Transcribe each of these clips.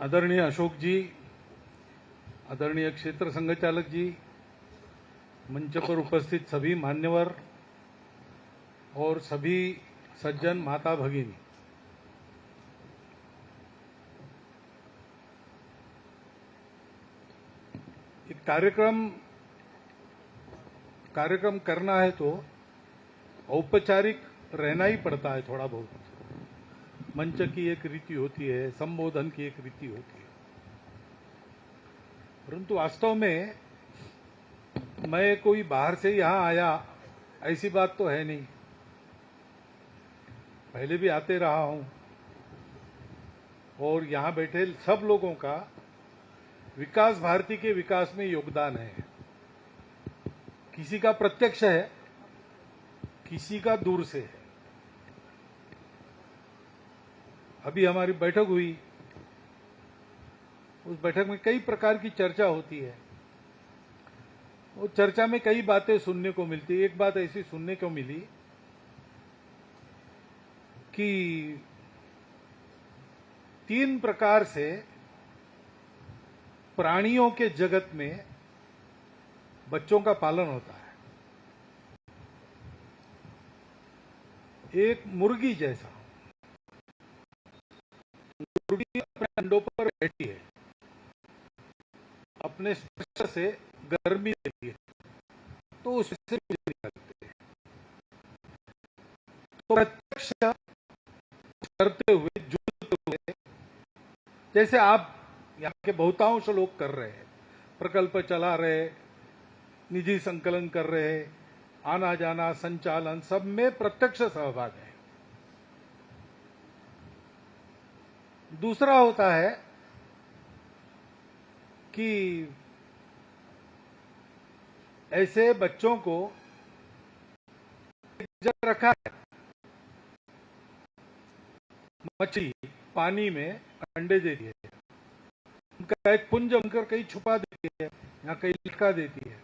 आदरणीय अशोक जी, आदरणीय क्षेत्र संघचालक जी, मंच पर उपस्थित सभी मान्यवर और सभी सज्जन माता भगिनी, एक कार्यक्रम करना है तो औपचारिक रहना ही पड़ता है। थोड़ा बहुत मंच की एक रीति होती है, संबोधन की एक रीति होती है, परंतु वास्तव में मैं कोई बाहर से यहां आया ऐसी बात तो है नहीं। पहले भी आते रहा हूं और यहां बैठे सब लोगों का विकास भारती के विकास में योगदान है। किसी का प्रत्यक्ष है, किसी का दूर से है। अभी हमारी बैठक हुई, उस बैठक में कई प्रकार की चर्चा होती है। वो चर्चा में कई बातें सुनने को मिलती है। एक बात ऐसी सुनने को मिली कि 3 प्रकार से प्राणियों के जगत में बच्चों का पालन होता है। एक मुर्गी जैसा, मुर्गी अपने अंडों पर बैठी है, अपने स्पर्श से गर्मी देती है तो उससे बिजली निकलती है। तो प्रत्यक्ष करते हुए, जुड़ते हुए, जैसे आप यहाँ के बहुतांश लोग कर रहे हैं, प्रकल्प चला रहे, निधि संकलन कर रहे, आना जाना संचालन सब में प्रत्यक्ष सहभाग है। दूसरा होता है कि ऐसे बच्चों को जब रखा है, मछली पानी में अंडे देती है, उनका एक पुंज बनकर कहीं छुपा देती है या कहीं लटका देती है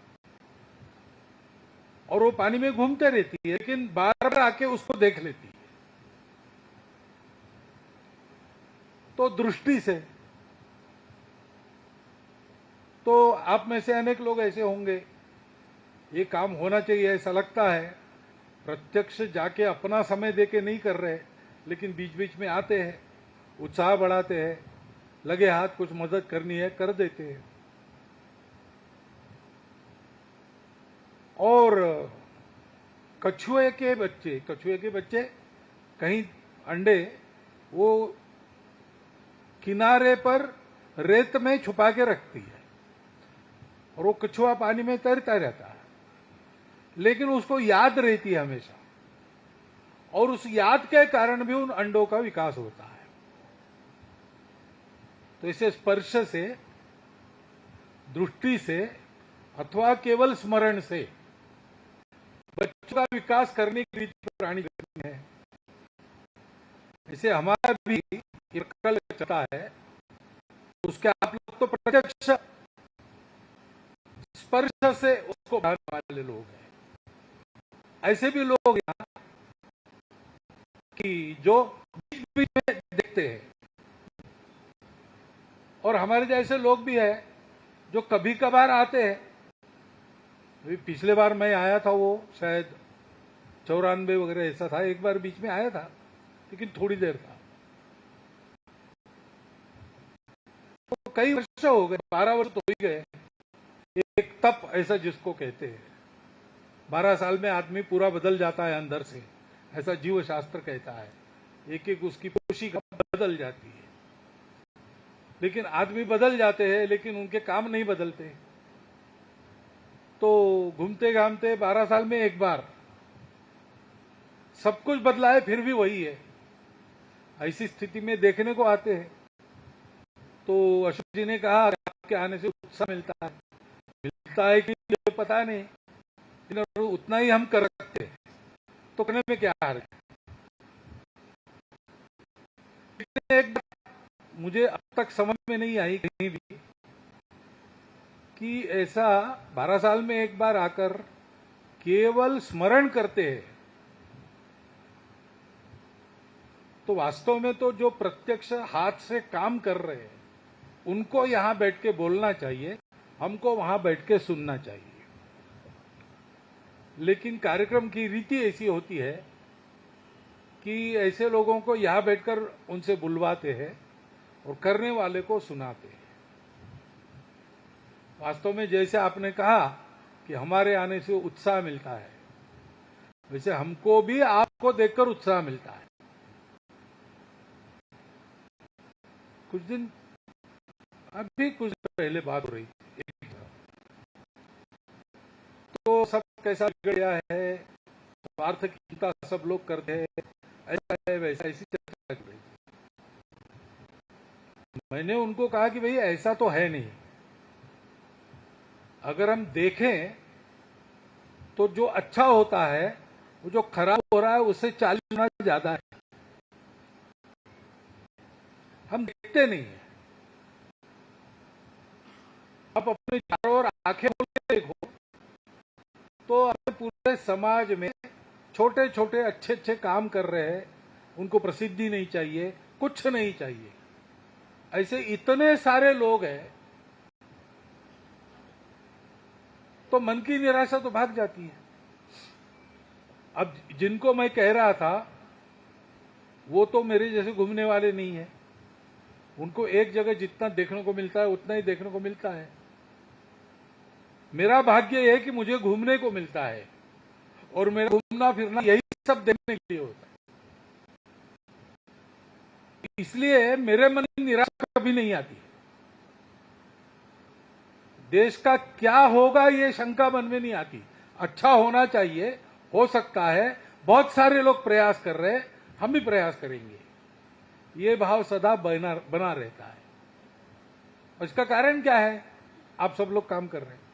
और वो पानी में घूमते रहती है, लेकिन बार बार आके उसको देख लेती है। तो दृष्टि से तो आप में से अनेक लोग ऐसे होंगे, ये काम होना चाहिए ऐसा लगता है। प्रत्यक्ष जाके अपना समय देके नहीं कर रहे, लेकिन बीच बीच में आते हैं, उत्साह बढ़ाते हैं, लगे हाथ कुछ मदद करनी है कर देते हैं। और कछुए के बच्चे कहीं अंडे वो किनारे पर रेत में छुपा के रखती है और वो कछुआ पानी में तैरता रहता है, लेकिन उसको याद रहती है हमेशा, और उस याद के कारण भी उन अंडों का विकास होता है। तो इसे स्पर्श से, दृष्टि से अथवा केवल स्मरण से बच्चों का विकास करने की रीति प्राणी करनी है। इसे हमारा भी प्रकल्प चलता है, उसके आप लोग तो प्रत्यक्ष स्पर्श से उसको बढ़ाने वाले लोग हैं। ऐसे भी लोग यहाँ कि जो बीच बीच में देखते हैं, और हमारे जैसे लोग भी हैं जो कभी कभार आते हैं। अभी पिछले बार मैं आया था, वो शायद 94 वगैरह ऐसा था, एक बार बीच में आया था लेकिन थोड़ी देर था। तो कई वर्ष हो गए, 12 वर्ष तो हो ही गए। एक तप ऐसा जिसको कहते हैं, 12 साल में आदमी पूरा बदल जाता है अंदर से, ऐसा जीव शास्त्र कहता है। एक एक उसकी कोशिका बदल जाती है, लेकिन आदमी बदल जाते हैं लेकिन उनके काम नहीं बदलते। तो घूमते घामते 12 साल में एक बार सब कुछ बदला है, फिर भी वही है। ऐसी स्थिति में देखने को आते हैं। तो अशोक जी ने कहा आपके आने से उत्साह मिलता है कि मुझे पता नहीं, लेकिन उतना ही हम कर सकते हैं, तो करने में क्या हार है। एक बात मुझे अब तक समझ में नहीं आई कहीं भी कि ऐसा 12 साल में एक बार आकर केवल स्मरण करते हैं, तो वास्तव में तो जो प्रत्यक्ष हाथ से काम कर रहे हैं उनको यहां बैठ के बोलना चाहिए, हमको वहां बैठ के सुनना चाहिए। लेकिन कार्यक्रम की रीति ऐसी होती है कि ऐसे लोगों को यहां बैठकर उनसे बुलवाते हैं और करने वाले को सुनाते हैं। वास्तव में जैसे आपने कहा कि हमारे आने से उत्साह मिलता है, वैसे हमको भी आपको देखकर उत्साह मिलता है। अभी कुछ पहले बात हो रही थी, तो सब कैसा बिगड़ गया है, स्वार्थ की चिंता सब लोग करते हैं, ऐसा है वैसा, ऐसी चर्चा कर रही थी। मैंने उनको कहा कि भाई ऐसा तो है नहीं। अगर हम देखें तो जो अच्छा होता है, वो जो खराब हो रहा है उससे 40 गुना ज्यादा है। हम देखते नहीं है। आप अपने चारों ओर आंखें खोल के देखो तो अपने पूरे समाज में छोटे छोटे अच्छे अच्छे काम कर रहे हैं, उनको प्रसिद्धि नहीं चाहिए, कुछ नहीं चाहिए, ऐसे इतने सारे लोग हैं, तो मन की निराशा तो भाग जाती है। अब जिनको मैं कह रहा था वो तो मेरे जैसे घूमने वाले नहीं है, उनको एक जगह जितना देखने को मिलता है उतना ही देखने को मिलता है। मेरा भाग्य यह है कि मुझे घूमने को मिलता है, और मेरा घूमना फिरना यही सब देखने के लिए होता है। इसलिए मेरे मन में निराशा कभी नहीं आती। देश का क्या होगा ये शंका मन में नहीं आती। अच्छा होना चाहिए, हो सकता है, बहुत सारे लोग प्रयास कर रहे हैं, हम भी प्रयास करेंगे, ये भाव सदा बना रहता है। और इसका कारण क्या है? आप सब लोग काम कर रहे हैं,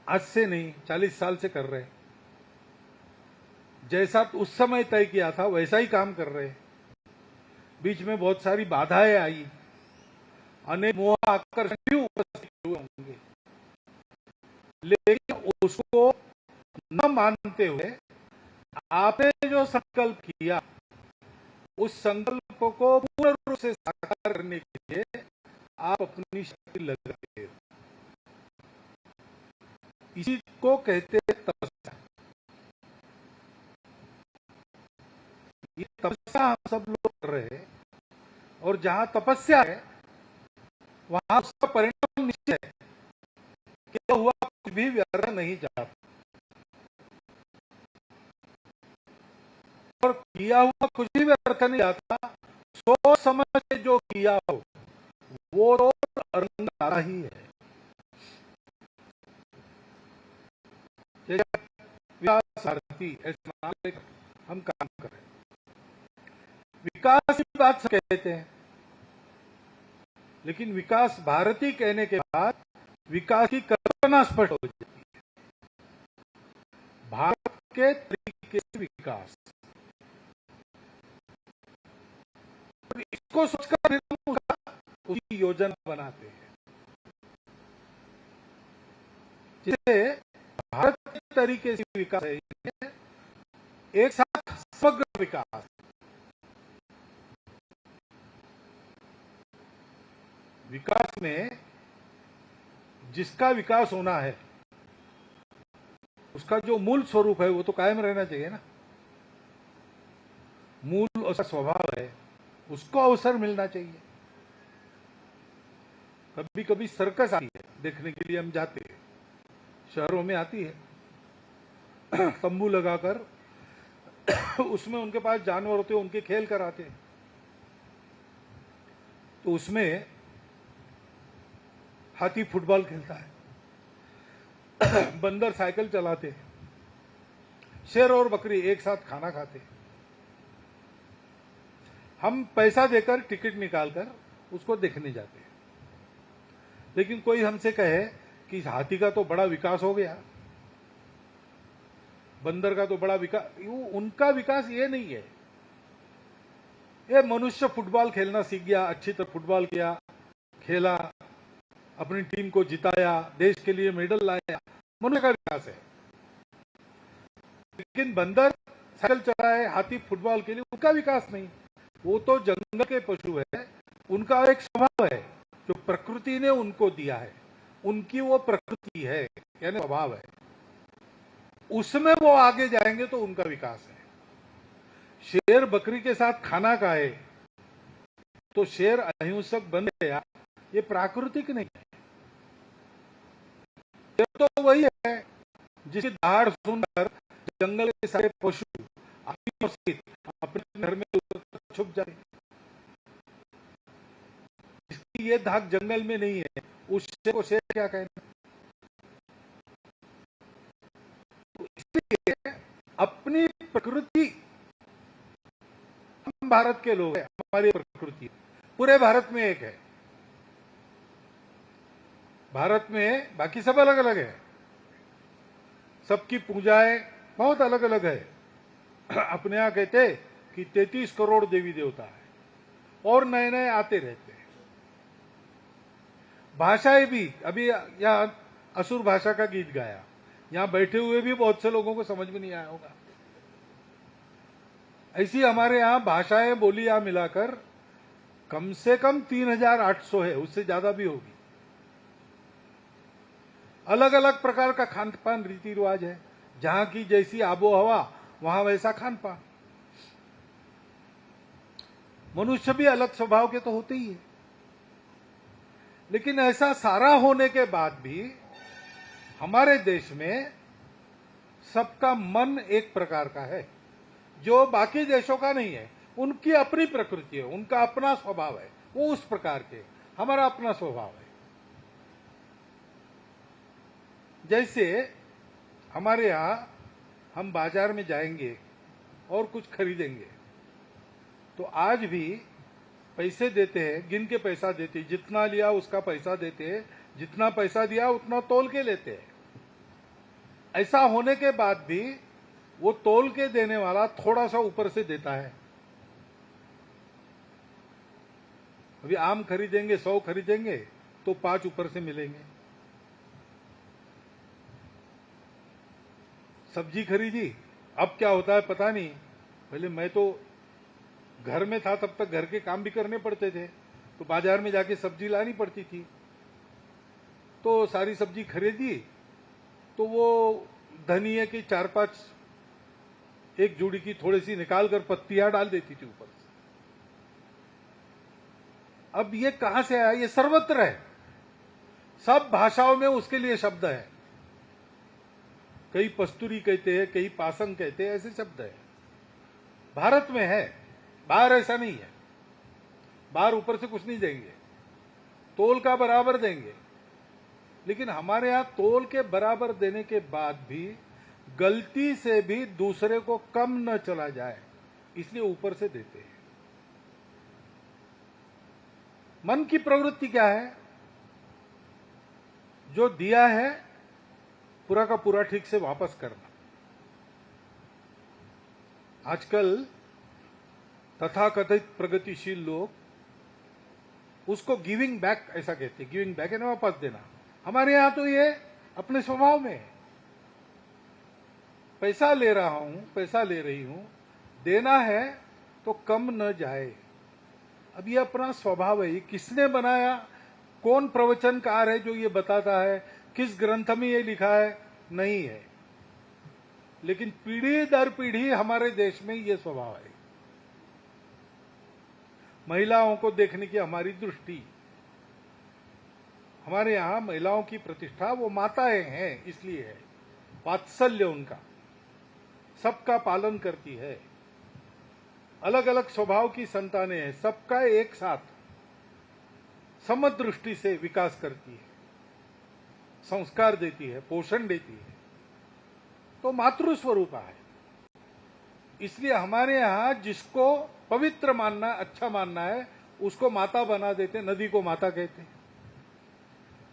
आज से नहीं 40 साल से कर रहे हैं। जैसा उस समय तय किया था वैसा ही काम कर रहे हैं। बीच में बहुत सारी बाधाएं आई, अनेक मोह आकर्षण भी उपस्थित हुए होंगे, लेकिन उसको न मानते हुए आपने जो संकल्प किया, उस संकल्प को पूर्ण रूप से साकार करने के लिए आप अपनी शक्ति लगाते हो। इसी को कहते हैं तपस्या। ये तपस्या हम सब लोग कर रहे हैं, और जहां तपस्या है वहां उसका परिणाम निश्चय है। क्या हुआ कुछ भी व्यर्थ नहीं जाता, और किया हुआ कुछ भी व्यर्थ नहीं जाता। सोच समझ के जो किया हो वो तो रंगा ही है। विकास भारती ऐसे नाम लेकर हम काम कर रहे हैं। विकास की बात कहते हैं, लेकिन विकास भारती कहने के बाद विकास की कल्पना स्पष्ट हो जाती है। भारत के तरीके से विकास, इसको सोचकर फिर हम उसकी योजना बनाते हैं, जिससे भारत के तरीके से विकास है, एक साथ समग्र विकास। विकास में जिसका विकास होना है उसका जो मूल स्वरूप है वो तो कायम रहना चाहिए ना। मूल उसका स्वभाव है, उसको अवसर मिलना चाहिए। कभी कभी सर्कस आती है देखने के लिए, हम जाते हैं, शहरों में आती है, तंबू लगाकर उसमें उनके पास जानवर होते हैं, उनके खेल कराते हैं। तो उसमें हाथी फुटबॉल खेलता है, बंदर साइकिल चलाते हैं, शेर और बकरी एक साथ खाना खाते हैं। हम पैसा देकर टिकट निकालकर उसको देखने जाते हैं। लेकिन कोई हमसे कहे कि हाथी का तो बड़ा विकास हो गया, बंदर का तो बड़ा विकास, उनका विकास ये नहीं है। ये मनुष्य फुटबॉल खेलना सीख गया, अच्छी तरह फुटबॉल किया, खेला, अपनी टीम को जिताया, देश के लिए मेडल लाया, मनुष्य का विकास है। लेकिन बंदर साइकिल चलाए, हाथी फुटबॉल के लिए, उनका विकास नहीं। वो तो जंगल के पशु है, उनका एक स्वभाव है जो प्रकृति ने उनको दिया है, उनकी वो प्रकृति है, यानी स्वभाव है, उसमें वो आगे जाएंगे तो उनका विकास है। शेर बकरी के साथ खाना खाए तो शेर अहिंसक बन गया, ये प्राकृतिक नहीं है। ये तो वही है जिसकी दहाड़ सुनकर जंगल के सारे पशु अपने घर में छुप जाते। जिसकी ये धाक जंगल में नहीं है, उस शेर को शेर क्या कहना। तो इसलिए अपनी प्रकृति, हम भारत के लोग हैं, हमारी प्रकृति पूरे भारत में एक है। भारत में बाकी सब अलग अलग है, सबकी पूजाएं बहुत अलग अलग है। अपने यहां कहते कि 33 करोड़ देवी देवता है और नए नए आते रहते हैं। भाषाएं भी, अभी यहां असुर भाषा का गीत गाया, यहां बैठे हुए भी बहुत से लोगों को समझ में नहीं आया होगा। ऐसी हमारे यहां भाषाएं बोलियां मिलाकर कम से कम 3800 है, उससे ज्यादा भी होगी। अलग अलग प्रकार का खान पान रीति रिवाज है, जहां की जैसी आबो हवा वहां वैसा खान पान। मनुष्य भी अलग स्वभाव के तो होते ही है, लेकिन ऐसा सारा होने के बाद भी हमारे देश में सबका मन एक प्रकार का है, जो बाकी देशों का नहीं है। उनकी अपनी प्रकृति है, उनका अपना स्वभाव है, वो उस प्रकार के, हमारा अपना स्वभाव है। जैसे हमारे यहां हम बाजार में जाएंगे और कुछ खरीदेंगे तो आज भी पैसे देते हैं, गिन के पैसा देते हैं, जितना लिया उसका पैसा देते हैं, जितना पैसा दिया उतना तोल के लेते हैं। ऐसा होने के बाद भी वो तोल के देने वाला थोड़ा सा ऊपर से देता है। अभी आम खरीदेंगे, 100 खरीदेंगे तो 5 ऊपर से मिलेंगे। सब्जी खरीदी, अब क्या होता है पता नहीं। पहले मैं तो घर में था, तब तक घर के काम भी करने पड़ते थे, तो बाजार में जाके सब्जी लानी पड़ती थी। तो सारी सब्जी खरीदी तो वो धनिया की 4-5 एक जोड़ी की थोड़ी सी निकाल कर पत्तियां डाल देती थी ऊपर से। अब ये कहां से आया? ये सर्वत्र है, सब भाषाओं में उसके लिए शब्द है। कई पस्तूरी कहते हैं, कई पासंग कहते हैं, ऐसे शब्द है। भारत में है, बाहर ऐसा नहीं है। बाहर ऊपर से कुछ नहीं देंगे, तोल का बराबर देंगे। लेकिन हमारे यहां तोल के बराबर देने के बाद भी गलती से भी दूसरे को कम न चला जाए, इसलिए ऊपर से देते हैं। मन की प्रवृत्ति क्या है? जो दिया है पूरा का पूरा ठीक से वापस करना। आजकल तथाकथित प्रगतिशील लोग उसको गिविंग बैक ऐसा कहते हैं। गिविंग बैक है ना, वापस देना। हमारे यहां तो ये अपने स्वभाव में है। पैसा ले रहा हूं, पैसा ले रही हूं, देना है तो कम न जाए। अब ये अपना स्वभाव है। ये किसने बनाया? कौन प्रवचनकार है जो ये बताता है? किस ग्रंथ में ये लिखा है? नहीं है। लेकिन पीढ़ी दर पीढ़ी हमारे देश में ये स्वभाव है। महिलाओं को देखने की हमारी दृष्टि, हमारे यहां महिलाओं की प्रतिष्ठा, वो माताएं हैं इसलिए है। वात्सल्य उनका, सबका पालन करती है, अलग अलग स्वभाव की संतानें हैं, सबका एक साथ समदृष्टि से विकास करती है, संस्कार देती है, पोषण देती है, तो मातृ स्वरूपा है। इसलिए हमारे यहां जिसको पवित्र मानना, अच्छा मानना है, उसको माता बना देते। नदी को माता कहते हैं,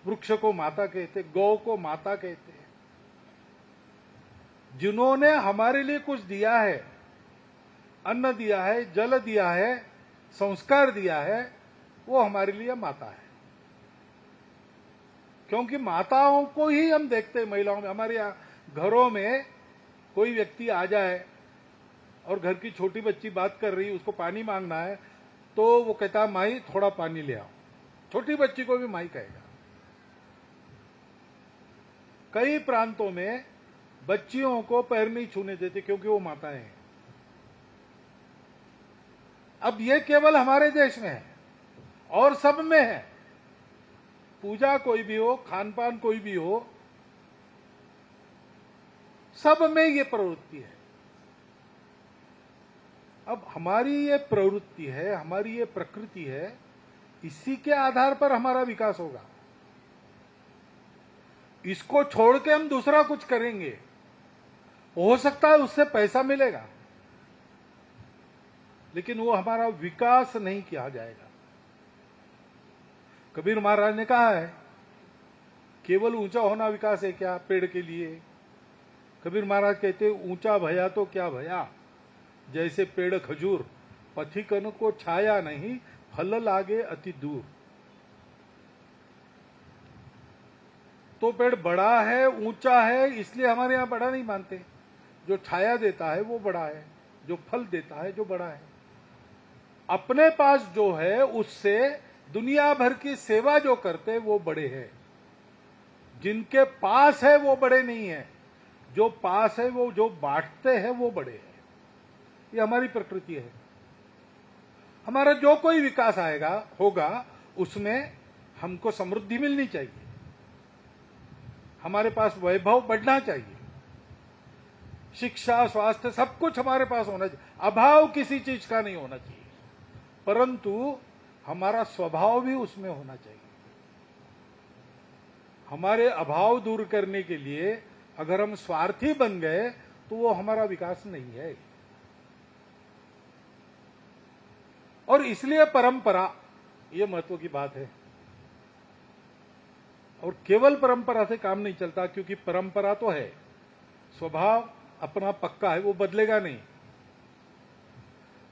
वृक्ष को माता कहते हैं, गौ को माता कहते हैं। जिन्होंने हमारे लिए कुछ दिया है, अन्न दिया है, जल दिया है, संस्कार दिया है, वो हमारे लिए माता है। क्योंकि माताओं को ही हम देखते हैं महिलाओं में। हमारे यहाँ घरों में कोई व्यक्ति आ जाए और घर की छोटी बच्ची बात कर रही, उसको पानी मांगना है, तो वो कहता माई थोड़ा पानी ले आओ। छोटी बच्ची को भी माई कहेगा। कई प्रांतों में बच्चियों को पैर नहीं छूने देते क्योंकि वो माताएं हैं। अब ये केवल हमारे देश में है और सब में है। पूजा कोई भी हो, खान पान कोई भी हो, सब में ये प्रवृत्ति है। अब हमारी ये प्रवृत्ति है, हमारी ये प्रकृति है, इसी के आधार पर हमारा विकास होगा। इसको छोड़ के हम दूसरा कुछ करेंगे, हो सकता है उससे पैसा मिलेगा, लेकिन वो हमारा विकास नहीं किया जाएगा। कबीर महाराज ने कहा है, केवल ऊंचा होना विकास है क्या पेड़ के लिए? कबीर महाराज कहते ऊंचा भया तो क्या भया, जैसे पेड़ खजूर, पथिकन को छाया नहीं, फल लागे अति दूर। तो पेड़ बड़ा है, ऊंचा है, इसलिए हमारे यहां बड़ा नहीं मानते। जो छाया देता है वो बड़ा है, जो फल देता है जो बड़ा है। अपने पास जो है उससे दुनिया भर की सेवा जो करते वो बड़े हैं। जिनके पास है वो बड़े नहीं है, जो पास है वो जो बांटते हैं वो बड़े हैं। ये हमारी प्रकृति है। हमारा जो कोई विकास आएगा होगा उसमें हमको समृद्धि मिलनी चाहिए, हमारे पास वैभव बढ़ना चाहिए, शिक्षा स्वास्थ्य सब कुछ हमारे पास होना चाहिए, अभाव किसी चीज का नहीं होना चाहिए, परंतु हमारा स्वभाव भी उसमें होना चाहिए। हमारे अभाव दूर करने के लिए अगर हम स्वार्थी बन गए तो वो हमारा विकास नहीं है। और इसलिए परंपरा ये महत्व की बात है। और केवल परंपरा से काम नहीं चलता, क्योंकि परंपरा तो है, स्वभाव अपना पक्का है, वो बदलेगा नहीं,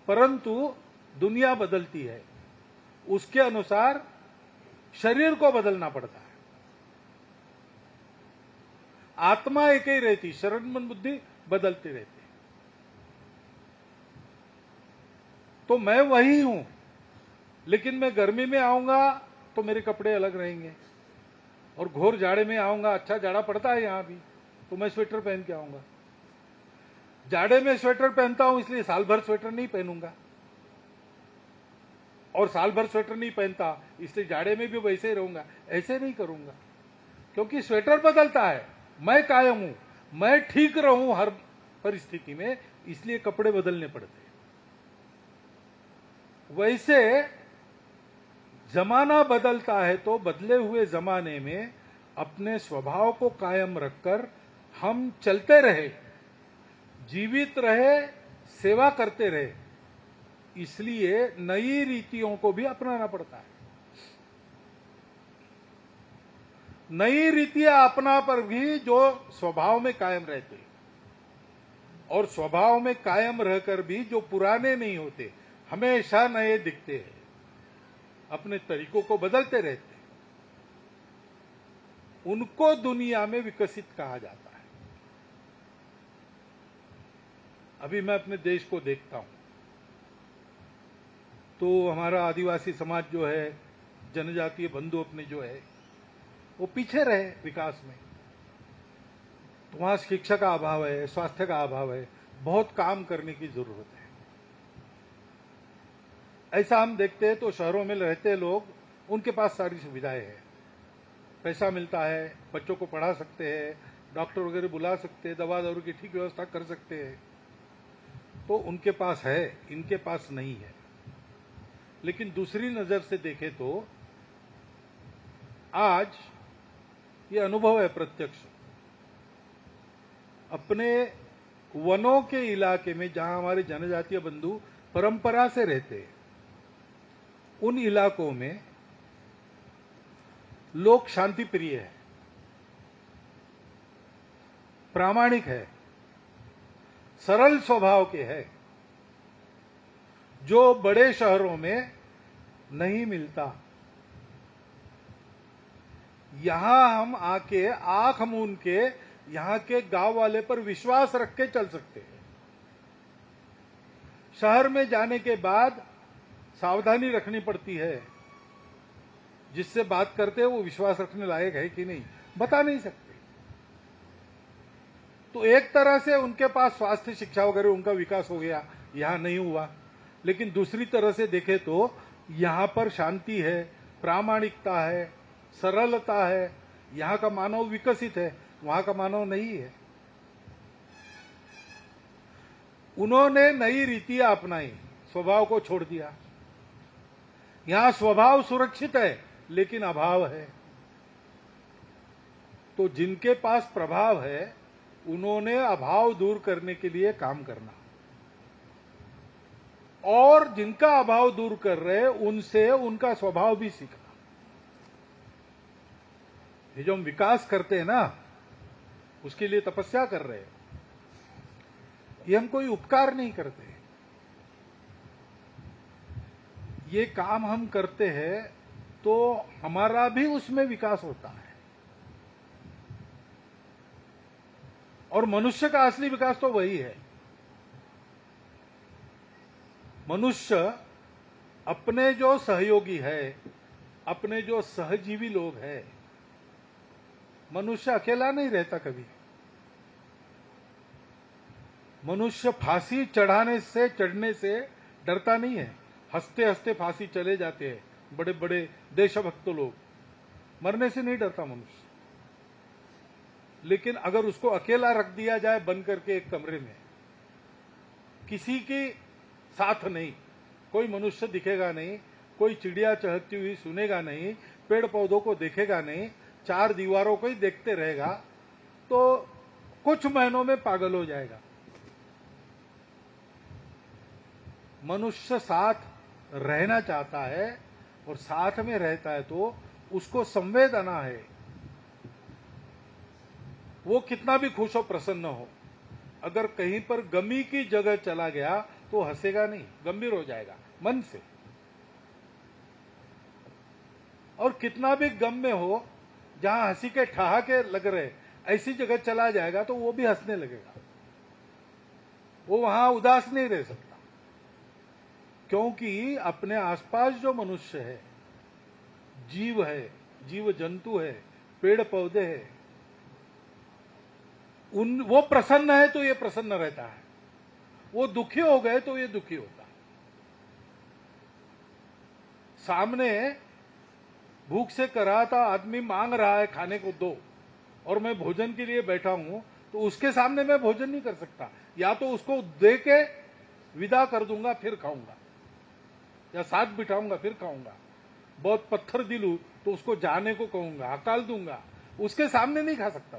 परंतु दुनिया बदलती है, उसके अनुसार शरीर को बदलना पड़ता है। आत्मा एक ही रहती, शरीर मन बुद्धि बदलती रहती। तो मैं वही हूं, लेकिन मैं गर्मी में आऊंगा तो मेरे कपड़े अलग रहेंगे, और घोर जाड़े में आऊंगा, अच्छा जाड़ा पड़ता है यहां भी, तो मैं स्वेटर पहन के आऊंगा। जाड़े में स्वेटर पहनता हूं इसलिए साल भर स्वेटर नहीं पहनूंगा, और साल भर स्वेटर नहीं पहनता इसलिए जाड़े में भी वैसे ही रहूंगा। ऐसे नहीं करूंगा, क्योंकि स्वेटर बदलता है, मैं कायम हूं, मैं ठीक रहूं हर परिस्थिति में, इसलिए कपड़े बदलने पड़ते। वैसे जमाना बदलता है तो बदले हुए जमाने में अपने स्वभाव को कायम रखकर हम चलते रहे, जीवित रहे, सेवा करते रहे, इसलिए नई रीतियों को भी अपनाना पड़ता है। नई रीतियां अपना पर भी जो स्वभाव में कायम रहते, और स्वभाव में कायम रहकर भी जो पुराने नहीं होते, हमेशा नए दिखते हैं, अपने तरीकों को बदलते रहते हैं, उनको दुनिया में विकसित कहा जाता है। अभी मैं अपने देश को देखता हूं तो हमारा आदिवासी समाज जो है, जनजातीय बंधु अपने जो है, वो पीछे रहे विकास में। तो वहां शिक्षा का अभाव है, स्वास्थ्य का अभाव है, बहुत काम करने की जरूरत है। ऐसा हम देखते हैं तो शहरों में रहते लोग, उनके पास सारी सुविधाएं हैं, पैसा मिलता है, बच्चों को पढ़ा सकते हैं, डॉक्टर वगैरह बुला सकते हैं, दवा दारू की ठीक व्यवस्था कर सकते हैं, तो उनके पास है, इनके पास नहीं है। लेकिन दूसरी नजर से देखें तो आज ये अनुभव है प्रत्यक्ष, अपने वनों के इलाके में जहां हमारे जनजातीय बंधु परंपरा से रहते हैं, उन इलाकों में लोग शांति प्रिय है, प्रामाणिक है, सरल स्वभाव के है, जो बड़े शहरों में नहीं मिलता। यहां हम आके आंख मूंद के यहां के गांव वाले पर विश्वास रख के चल सकते हैं। शहर में जाने के बाद सावधानी रखनी पड़ती है। जिससे बात करते हैं वो विश्वास रखने लायक है कि नहीं, बता नहीं सकते। तो एक तरह से उनके पास स्वास्थ्य शिक्षा वगैरह उनका विकास हो गया, यहां नहीं हुआ। लेकिन दूसरी तरह से देखें तो यहां पर शांति है, प्रामाणिकता है, सरलता है, यहां का मानव विकसित है, वहां का मानव नहीं है। उन्होंने नई रीतियां अपनाई, स्वभाव को छोड़ दिया। यहां स्वभाव सुरक्षित है लेकिन अभाव है। तो जिनके पास प्रभाव है उन्होंने अभाव दूर करने के लिए काम करना, और जिनका अभाव दूर कर रहे उनसे उनका स्वभाव भी सीखना। ये जो हम विकास करते हैं ना, उसके लिए तपस्या कर रहे हैं। ये हम कोई उपकार नहीं करते, ये काम हम करते हैं तो हमारा भी उसमें विकास होता है। और मनुष्य का असली विकास तो वही है। मनुष्य अपने जो सहयोगी है, अपने जो सहजीवी लोग हैं, मनुष्य अकेला नहीं रहता कभी। मनुष्य फांसी चढ़ने से डरता नहीं है। हंसते हंसते फांसी चले जाते हैं बड़े बड़े देशभक्त लोग, मरने से नहीं डरता मनुष्य। लेकिन अगर उसको अकेला रख दिया जाए बंद करके एक कमरे में, किसी के साथ नहीं, कोई मनुष्य दिखेगा नहीं, कोई चिड़िया चहकती हुई सुनेगा नहीं, पेड़ पौधों को देखेगा नहीं, चार दीवारों को ही देखते रहेगा, तो कुछ महीनों में पागल हो जाएगा। मनुष्य साथ रहना चाहता है और साथ में रहता है तो उसको संवेदना है। वो कितना भी खुश हो, प्रसन्न हो, अगर कहीं पर गमी की जगह चला गया तो हंसेगा नहीं, गंभीर हो जाएगा मन से। और कितना भी गम में हो, जहां हंसी के ठहाके लग रहे, ऐसी जगह चला जाएगा तो वो भी हंसने लगेगा। वो वहां उदास नहीं रह सकता, क्योंकि अपने आसपास जो मनुष्य है, जीव है, जीव जंतु है, पेड़ पौधे है, वो प्रसन्न है तो ये प्रसन्न रहता है, वो दुखी हो गए तो ये दुखी होता है। सामने भूख से कराहता आदमी मांग रहा है खाने को दो, और मैं भोजन के लिए बैठा हूं, तो उसके सामने मैं भोजन नहीं कर सकता। या तो उसको दे के विदा कर दूंगा फिर खाऊंगा, या साथ बिठाऊंगा फिर खाऊंगा। बहुत पत्थर दिलू तो उसको जाने को कहूंगा, हकाल दूंगा, उसके सामने नहीं खा सकता,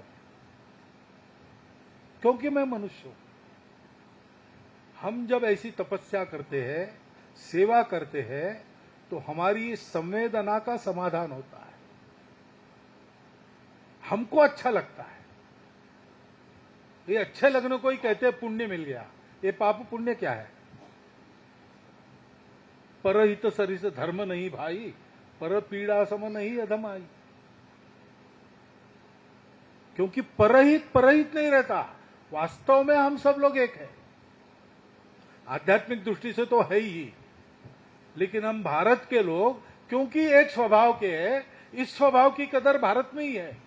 क्योंकि मैं मनुष्य हूं। हम जब ऐसी तपस्या करते हैं, सेवा करते हैं, तो हमारी संवेदना का समाधान होता है, हमको अच्छा लगता है। ये अच्छे लगने को ही कहते हैं पुण्य मिल गया। ये पाप पुण्य क्या है? परहित सरिस धर्म नहीं भाई, पर पीड़ा सम नहीं अधमाई। क्योंकि परहित नहीं रहता, वास्तव में हम सब लोग एक हैं। आध्यात्मिक दृष्टि से तो है ही, लेकिन हम भारत के लोग क्योंकि एक स्वभाव के हैं, इस स्वभाव की कदर भारत में ही है।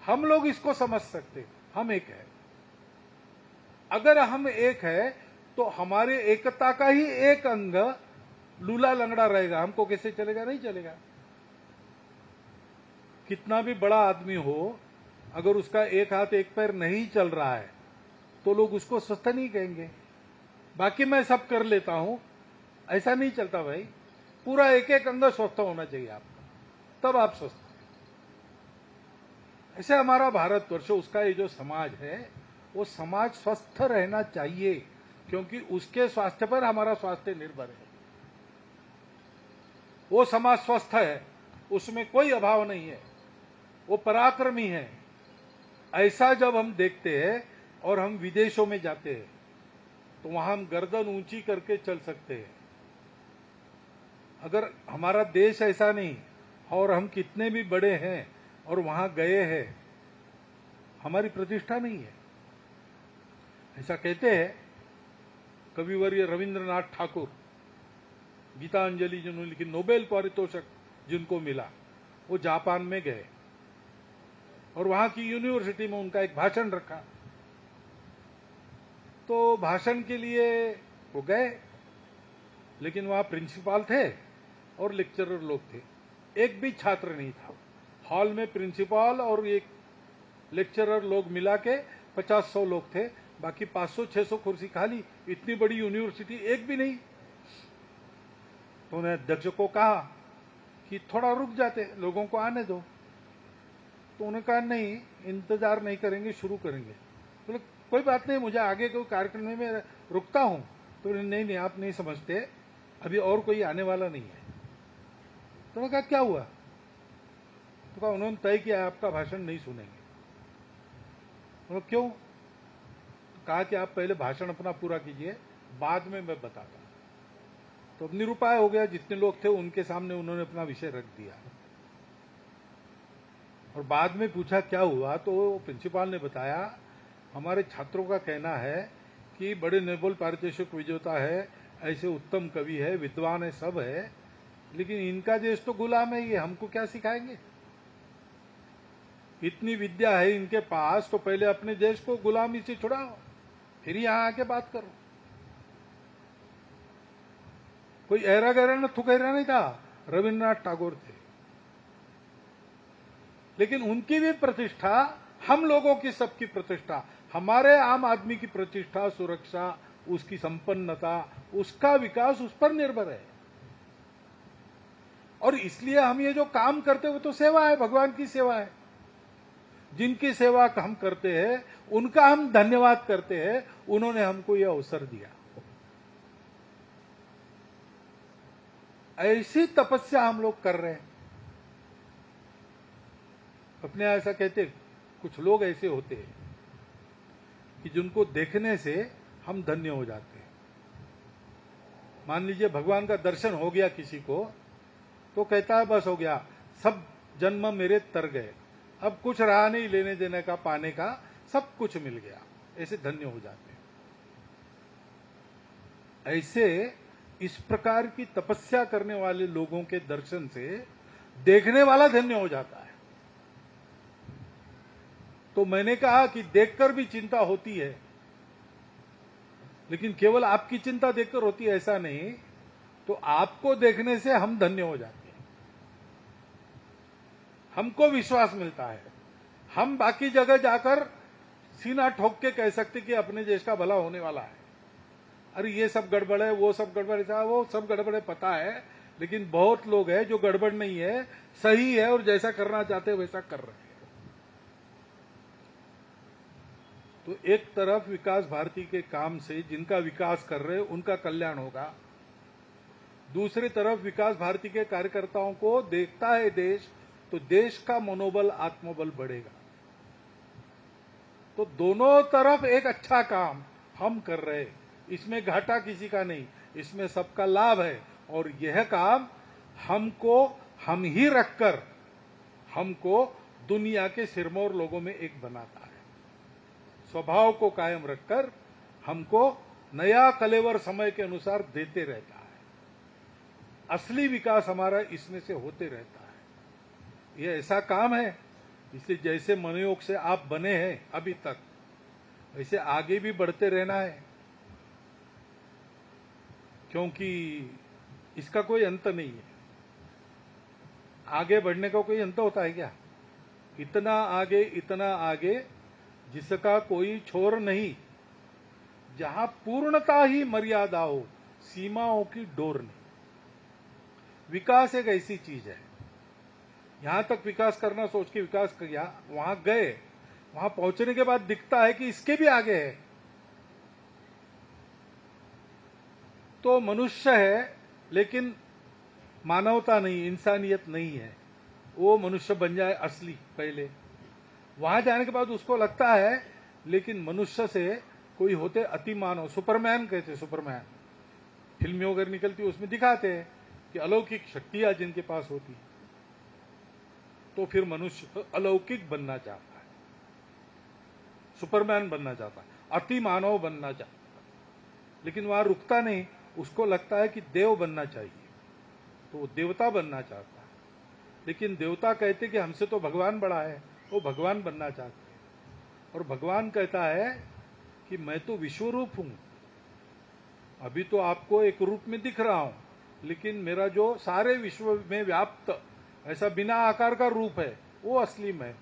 हम लोग इसको समझ सकते, हम एक है। अगर हम एक है तो हमारे एकता का ही एक अंग लूला लंगड़ा रहेगा, हमको कैसे चलेगा? नहीं चलेगा। कितना भी बड़ा आदमी हो, अगर उसका एक हाथ एक पैर नहीं चल रहा है तो लोग उसको स्वस्थ नहीं कहेंगे। बाकी मैं सब कर लेता हूं, ऐसा नहीं चलता भाई। पूरा एक एक अंग स्वस्थ होना चाहिए आपका, तब आप स्वस्थ। ऐसे हमारा भारतवर्ष, उसका ये जो समाज है, वो समाज स्वस्थ रहना चाहिए, क्योंकि उसके स्वास्थ्य पर हमारा स्वास्थ्य निर्भर है। वो समाज स्वस्थ है, उसमें कोई अभाव नहीं है, वो पराक्रमी है। ऐसा जब हम देखते हैं और हम विदेशों में जाते हैं तो वहां हम गर्दन ऊंची करके चल सकते हैं। अगर हमारा देश ऐसा नहीं और हम कितने भी बड़े हैं और वहां गए हैं, हमारी प्रतिष्ठा नहीं है। ऐसा कहते हैं कविवर्य रविंद्रनाथ ठाकुर, गीतांजलि जिन्होंने लिखी, नोबेल पारितोषिक जिनको मिला, वो जापान में गए और वहां की यूनिवर्सिटी में उनका एक भाषण रखा। तो भाषण के लिए वो गए, लेकिन वहां प्रिंसिपाल थे और लेक्चरर लोग थे, एक भी छात्र नहीं था। हॉल में प्रिंसिपाल और एक लेक्चरर लोग मिला के 50-100 लोग थे, बाकी 500-600 कुर्सी खाली। इतनी बड़ी यूनिवर्सिटी, एक भी नहीं। तो उन्होंने अध्यक्ष को कहा कि थोड़ा रुक जाते, लोगों को आने दो। तो उन्होंने कहा नहीं, इंतजार नहीं करेंगे, शुरू करेंगे। तो कोई बात नहीं, मुझे आगे कोई कार्यक्रम में मैं रुकता हूं। तो नहीं, आप नहीं समझते, अभी और कोई आने वाला नहीं है। तो उन्होंने कहा क्या हुआ? तो कहा उन्होंने तय किया आपका भाषण नहीं सुनेंगे। उन्होंने क्यों? तो कहा कि आप पहले भाषण अपना पूरा कीजिए, बाद में मैं बताता। तो अब निरुपाय हो गया, जितने लोग थे उनके सामने उन्होंने अपना विषय रख दिया। और बाद में पूछा क्या हुआ, तो प्रिंसिपाल ने बताया हमारे छात्रों का कहना है कि बड़े नोबेल पारितोषिक विजेता है, ऐसे उत्तम कवि है, विद्वान है, सब है, लेकिन इनका देश तो गुलाम है, ये हमको क्या सिखाएंगे? इतनी विद्या है इनके पास, तो पहले अपने देश को गुलामी से छुड़ाओ, फिर यहां आके बात करो। कोई ऐरा गहरा न थुकैरा नहीं था, रविन्द्रनाथ टैगोर थे। लेकिन उनकी भी प्रतिष्ठा, हम लोगों की सबकी प्रतिष्ठा, हमारे आम आदमी की प्रतिष्ठा, सुरक्षा, उसकी संपन्नता, उसका विकास उस पर निर्भर है। और इसलिए हम ये जो काम करते हैं वो तो सेवा है, भगवान की सेवा है। जिनकी सेवा हम करते हैं उनका हम धन्यवाद करते हैं, उन्होंने हमको यह अवसर दिया। ऐसी तपस्या हम लोग कर रहे हैं। अपने ऐसा कहते, कुछ लोग ऐसे होते हैं कि जिनको देखने से हम धन्य हो जाते हैं। मान लीजिए भगवान का दर्शन हो गया किसी को, तो कहता है बस हो गया, सब जन्म मेरे तर गए, अब कुछ रहा नहीं लेने देने का, पाने का, सब कुछ मिल गया, ऐसे धन्य हो जाते हैं। ऐसे इस प्रकार की तपस्या करने वाले लोगों के दर्शन से देखने वाला धन्य हो जाता है। तो मैंने कहा कि देखकर भी चिंता होती है, लेकिन केवल आपकी चिंता देखकर होती है ऐसा नहीं, तो आपको देखने से हम धन्य हो जाते हैं, हमको विश्वास मिलता है। हम बाकी जगह जाकर सीना ठोक के कह सकते कि अपने देश का भला होने वाला है, अरे ये सब गड़बड़ है, वो सब गड़बड़ है, वो सब गड़बड़ है, पता है, लेकिन बहुत लोग हैं जो गड़बड़ नहीं है, सही है, और जैसा करना चाहते हैं वैसा कर रहे हैं। तो एक तरफ विकास भारती के काम से जिनका विकास कर रहे हैं उनका कल्याण होगा, दूसरी तरफ विकास भारती के कार्यकर्ताओं को देखता है देश, तो देश का मनोबल, आत्मबल बढ़ेगा। तो दोनों तरफ एक अच्छा काम हम कर रहे हैं, इसमें घाटा किसी का नहीं, इसमें सबका लाभ है। और यह काम हमको, हम ही रखकर हमको दुनिया के सिरमौर लोगों में एक बनाता है। स्वभाव को कायम रखकर हमको नया कलेवर समय के अनुसार देते रहता है। असली विकास हमारा इसमें से होते रहता है। यह ऐसा काम है, इसलिए जैसे मनोयोग से आप बने हैं अभी तक, वैसे आगे भी बढ़ते रहना है, क्योंकि इसका कोई अंत नहीं है। आगे बढ़ने का कोई अंत होता है क्या? इतना आगे जिसका कोई छोर नहीं, जहां पूर्णता ही मर्यादा हो, सीमाओं की डोर नहीं। विकास एक ऐसी चीज है, यहां तक विकास करना सोच के विकास किया, वहां गए, वहां पहुंचने के बाद दिखता है कि इसके भी आगे है, तो मनुष्य है लेकिन मानवता नहीं, इंसानियत नहीं है। वो मनुष्य बन जाए असली पहले, वहां जाने के बाद उसको लगता है लेकिन मनुष्य से कोई होते अति मानव, सुपरमैन कहते, सुपरमैन फिल्में वगैरह निकलती उसमें दिखाते हैं कि अलौकिक शक्तियां जिनके पास होती, तो फिर मनुष्य अलौकिक बनना चाहता है, सुपरमैन बनना चाहता है, अति मानव बनना चाहता है, लेकिन वहां रुकता नहीं, उसको लगता है कि देव बनना चाहिए। तो वो देवता बनना चाहता है, लेकिन देवता कहते कि हमसे तो भगवान बड़ा है, वो भगवान बनना चाहते हैं। और भगवान कहता है कि मैं तो विश्वरूप हूं, अभी तो आपको एक रूप में दिख रहा हूं, लेकिन मेरा जो सारे विश्व में व्याप्त ऐसा बिना आकार का रूप है वो असली मैं।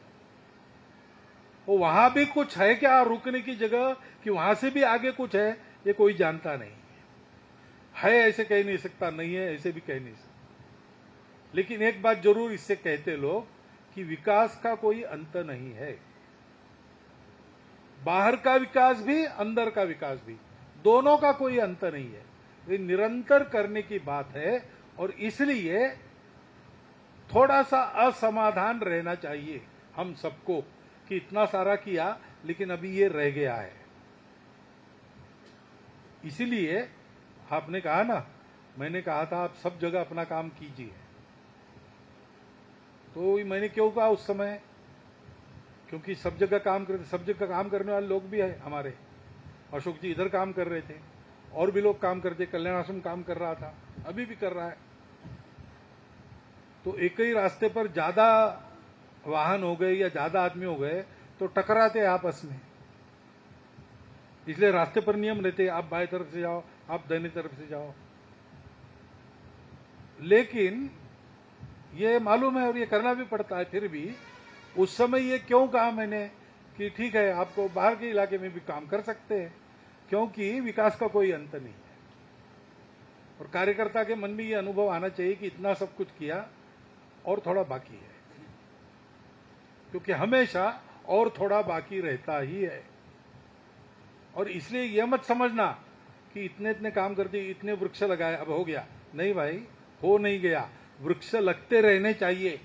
वो वहां भी कुछ है क्या रुकने की जगह, कि वहां से भी आगे कुछ है, ये कोई जानता नहीं है ऐसे कह नहीं सकता, नहीं है ऐसे भी कह नहीं सकता। लेकिन एक बात जरूर इससे कहते लोग कि विकास का कोई अंत नहीं है। बाहर का विकास भी, अंदर का विकास भी, दोनों का कोई अंत नहीं है। ये निरंतर करने की बात है, और इसलिए थोड़ा सा असमाधान रहना चाहिए हम सबको कि इतना सारा किया लेकिन अभी ये रह गया है। इसीलिए आपने कहा ना, मैंने कहा था आप सब जगह अपना काम कीजिए, तो मैंने क्यों कहा उस समय, क्योंकि सब जगह काम करने वाले लोग भी है हमारे। अशोक जी इधर काम कर रहे थे, और भी लोग काम करते, कल्याण आश्रम काम कर रहा था, अभी भी कर रहा है। तो एक ही रास्ते पर ज्यादा वाहन हो गए या ज्यादा आदमी हो गए तो टकराते आपस में, इसलिए रास्ते पर नियम रहते, आप बाएं तरफ से जाओ, आप दाहिनी तरफ से जाओ। लेकिन ये मालूम है और ये करना भी पड़ता है, फिर भी उस समय ये क्यों कहा मैंने कि ठीक है आपको बाहर के इलाके में भी काम कर सकते हैं, क्योंकि विकास का कोई अंत नहीं है। और कार्यकर्ता के मन में ये अनुभव आना चाहिए कि इतना सब कुछ किया और थोड़ा बाकी है, क्योंकि हमेशा और थोड़ा बाकी रहता ही है। और इसलिए यह मत समझना कि इतने इतने काम कर दिए, इतने वृक्ष लगाए, अब हो गया। नहीं भाई, हो नहीं गया, वृक्ष लगते रहने चाहिए।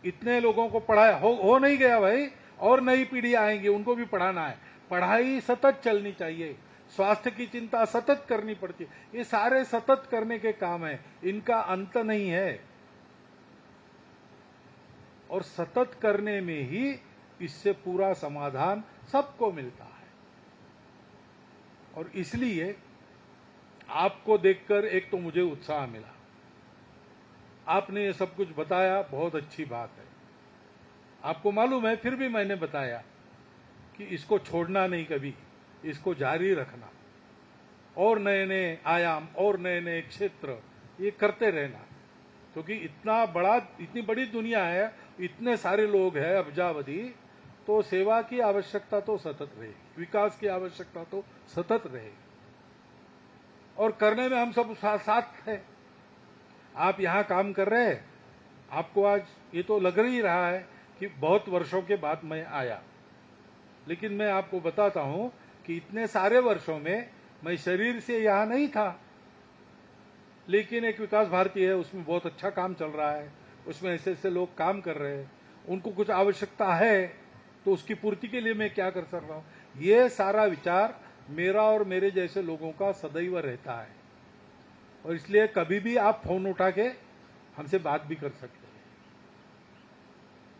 इतने लोगों को पढ़ाया, हो नहीं गया भाई, और नई पीढ़ी आएंगी, उनको भी पढ़ाना है। पढ़ाई सतत चलनी चाहिए, स्वास्थ्य की चिंता सतत करनी पड़ती है। ये सारे सतत करने के काम है, इनका अंत नहीं है। और सतत करने में ही इससे पूरा समाधान सबको मिलता है। और इसलिए आपको देखकर एक तो मुझे उत्साह मिला, आपने ये सब कुछ बताया, बहुत अच्छी बात है। आपको मालूम है, फिर भी मैंने बताया कि इसको छोड़ना नहीं कभी, इसको जारी रखना, और नए नए आयाम और नए नए क्षेत्र ये करते रहना, क्योंकि इतनी बड़ी दुनिया है, इतने सारे लोग हैं अब्जावधि, तो सेवा की आवश्यकता तो सतत रहेगी, विकास की आवश्यकता तो सतत रहेगी, और करने में हम सब साथ हैं। आप यहां काम कर रहे हैं, आपको आज ये तो लग ही रहा है कि बहुत वर्षों के बाद मैं आया, लेकिन मैं आपको बताता हूं कि इतने सारे वर्षों में मैं शरीर से यहां नहीं था, लेकिन एक विकास भारती है, उसमें बहुत अच्छा काम चल रहा है, उसमें ऐसे ऐसे लोग काम कर रहे हैं, उनको कुछ आवश्यकता है, तो उसकी पूर्ति के लिए मैं क्या कर सकता हूं। ये सारा विचार मेरा और मेरे जैसे लोगों का सदैव रहता है, और इसलिए कभी भी आप फोन उठा के हमसे बात भी कर सकते हैं,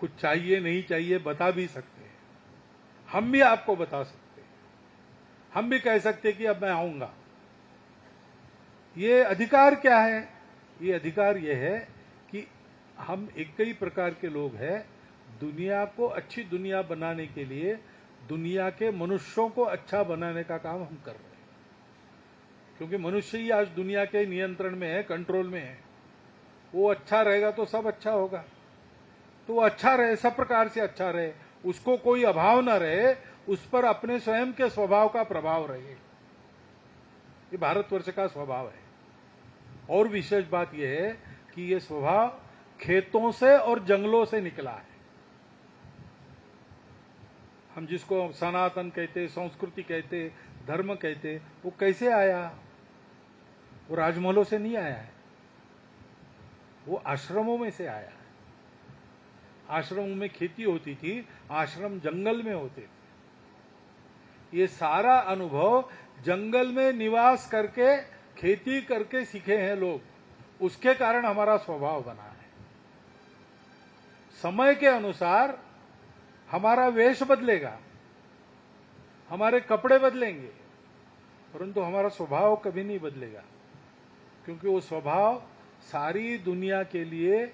कुछ चाहिए नहीं चाहिए बता भी सकते हैं, हम भी आपको बता सकते हैं, हम भी कह सकते हैं कि अब मैं आऊंगा। ये अधिकार क्या है? ये अधिकार ये है कि हम एक ही प्रकार के लोग हैं, दुनिया को अच्छी दुनिया बनाने के लिए दुनिया के मनुष्यों को अच्छा बनाने का काम हम कर रहे हैं, क्योंकि मनुष्य ही आज दुनिया के नियंत्रण में है, कंट्रोल में है। वो अच्छा रहेगा तो सब अच्छा होगा, तो वो अच्छा रहे, सब प्रकार से अच्छा रहे, उसको कोई अभाव न रहे, उस पर अपने स्वयं के स्वभाव का प्रभाव रहे। ये भारतवर्ष का स्वभाव है। और विशेष बात यह है कि ये स्वभाव खेतों से और जंगलों से निकला है। हम जिसको सनातन कहते, संस्कृति कहते, धर्म कहते, वो कैसे आया? वो राजमहलों से नहीं आया है, वो आश्रमों में से आया है। आश्रमों में खेती होती थी, आश्रम जंगल में होते थे। ये सारा अनुभव जंगल में निवास करके, खेती करके सीखे हैं लोग, उसके कारण हमारा स्वभाव बना है। समय के अनुसार हमारा वेश बदलेगा, हमारे कपड़े बदलेंगे, परंतु हमारा स्वभाव कभी नहीं बदलेगा। क्योंकि वो स्वभाव सारी दुनिया के लिए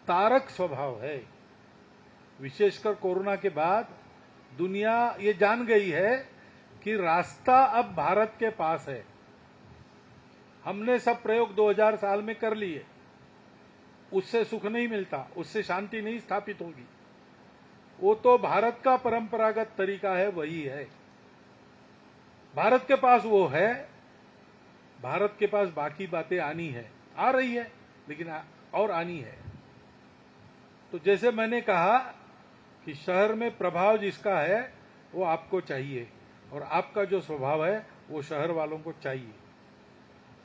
तारक स्वभाव है। विशेषकर कोरोना के बाद दुनिया ये जान गई है कि रास्ता अब भारत के पास है। हमने सब प्रयोग 2000 साल में कर लिए, उससे सुख नहीं मिलता, उससे शांति नहीं स्थापित होगी। वो तो भारत का परंपरागत तरीका है, वही है। भारत के पास वो है, भारत के पास बाकी बातें आनी है, आ रही है, लेकिन और आनी है। तो जैसे मैंने कहा कि शहर में प्रभाव जिसका है वो आपको चाहिए, और आपका जो स्वभाव है वो शहर वालों को चाहिए।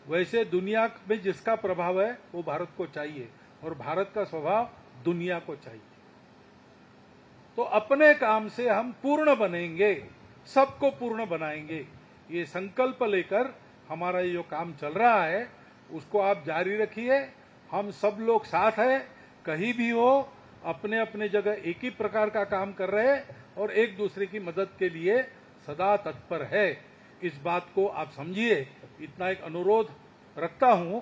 वैसे दुनिया में जिसका प्रभाव है वो भारत को चाहिए, और भारत का स्वभाव दुनिया को चाहिए। तो अपने काम से हम पूर्ण बनेंगे, सबको पूर्ण बनाएंगे। ये संकल्प लेकर हमारा ये जो काम चल रहा है उसको आप जारी रखिए। हम सब लोग साथ हैं, कहीं भी हो, अपने अपने जगह एक ही प्रकार का काम कर रहे हैं और एक दूसरे की मदद के लिए सदा तत्पर है। इस बात को आप समझिए, इतना एक अनुरोध रखता हूं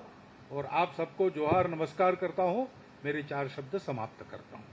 और आप सबको जोहार नमस्कार करता हूं। मेरे 4 शब्द समाप्त करता हूं।